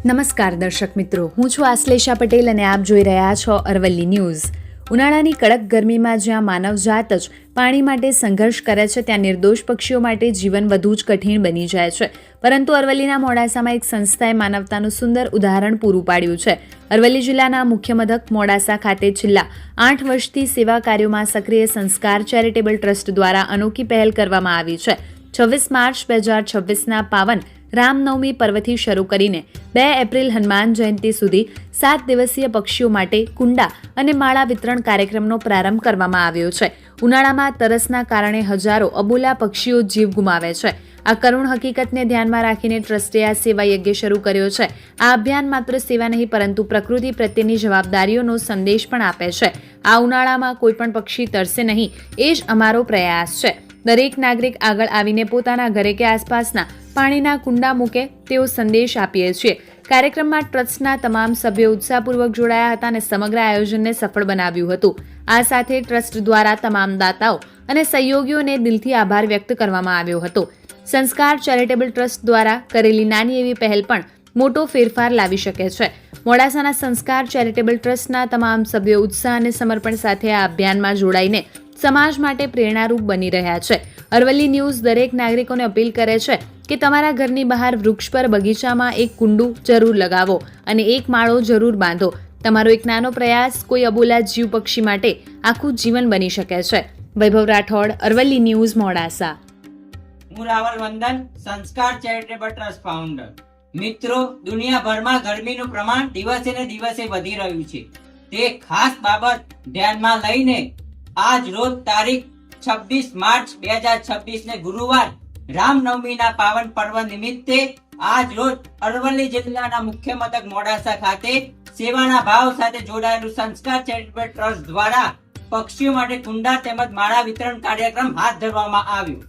નમસ્કાર દર્શક મિત્રો, હું છું આશ્લેષા પટેલ અને આપ જોઈ રહ્યા છો અરવલ્લી ન્યૂઝ। ઉનાળાની કડક ગરમીમાં જ્યાં માનવજાત જ પાણી માટે સંઘર્ષ કરે છે, ત્યાં નિર્દોષ પક્ષીઓ માટે જીવન વધુ જ કઠિન બની જાય છે। પરંતુ અરવલ્લીના મોડાસામાં એક સંસ્થાએ માનવતાનું સુંદર ઉદાહરણ પૂરું પાડ્યું છે। અરવલ્લી જિલ્લાના મુખ્ય મથક મોડાસા ખાતે છેલ્લા 8 વર્ષથી સેવા કાર્યોમાં સક્રિય સંસ્કાર ચેરિટેબલ ટ્રસ્ટ દ્વારા અનોખી પહેલ કરવામાં આવી છે। 26 માર્ચ 2026ના પાવન રામનવમી પર્વથી શરૂ કરીને 2 એપ્રિલ હનુમાન જયંતિ સુધી 7 દિવસીય પક્ષીઓ માટે કુંડા અને માળા વિતરણ કાર્યક્રમનો પ્રારંભ કરવામાં આવ્યો છે। ઉનાળામાં તરસના કારણે હજારો અબોલા પક્ષીઓ જીવ ગુમાવે છે। આ કરુણ હકીકતને ધ્યાનમાં રાખીને ટ્રસ્ટે આ સેવા યજ્ઞ શરૂ કર્યો છે। આ અભિયાન માત્ર સેવા નહીં પરંતુ પ્રકૃતિ પ્રત્યેની જવાબદારીઓનો સંદેશ પણ આપે છે। આ ઉનાળામાં કોઈ પણ પક્ષી તરસે નહીં, એ જ અમારો પ્રયાસ છે। દરેક નાગરિક આગળ આવીને પોતાના ઘરે કે આસપાસના પાણીના કુંડા મૂકે તેવો સંદેશ આપીએ છીએ। કાર્યક્રમમાં ટ્રસ્ટના તમામ સભ્યો ઉત્સાહપૂર્વક જોડાયા હતા અને સમગ્ર આયોજનને સફળ બનાવ્યું હતું। આ સાથે ટ્રસ્ટ દ્વારા તમામ દાતાઓ અને સહયોગીઓને દિલથી આભાર વ્યક્ત કરવામાં આવ્યો હતો। સંસ્કાર ચેરિટેબલ ટ્રસ્ટ દ્વારા કરેલી નાની એવી પહેલ પણ મોટો ફેરફાર લાવી શકે છે। મોડાસાના સંસ્કાર ચેરિટેબલ ટ્રસ્ટના તમામ સભ્યો ઉત્સાહ અને સમર્પણ સાથે આ અભિયાનમાં જોડાઈને સમાજ માટે પ્રેરણારૂપ બની રહ્યા છે। અરવલ્લી ન્યૂઝ દરેક નાગરિકોને અપીલ કરે છે કે તમારા ઘરની બહાર વૃક્ષ પર બગીચામાં એક કુંડું જરૂર લગાવો અને એક માળો જરૂર બાંધો। તમારો એક નાનો પ્રયાસ કોઈ અબોલા જીવ પક્ષી માટે આખું જીવન બની શકે છે। વૈભવ રાઠોડ, અરવલ્લી ન્યૂઝ, મોડાસા। હું રાવલ વંદન, સંસ્કાર ચેરિટેબલ ટ્રસ્ટ ફાઉન્ડર। મિત્રો, દુનિયાભરમાં ગરમીનું પ્રમાણ દિવસે ને દિવસે વધી રહ્યું છે। તે ખાસ બાબત ધ્યાનમાં લઈને આજ રોજ તારીખ 26 માર્ચ 2026 ને ગુરુવાર રામનવમીના પાવન પર્વ નિમિત્તે આજ રોજ અરવલ્લી જિલ્લાના મુખ્ય મથક મોડાસા ખાતે સેવાના ભાવ સાથે જોડાયેલું સંસ્કાર ચેરિટેબલ ટ્રસ્ટ દ્વારા પક્ષીઓ માટે કુંડા તેમજ માળા વિતરણ કાર્યક્રમ હાથ ધરવામાં આવ્યો।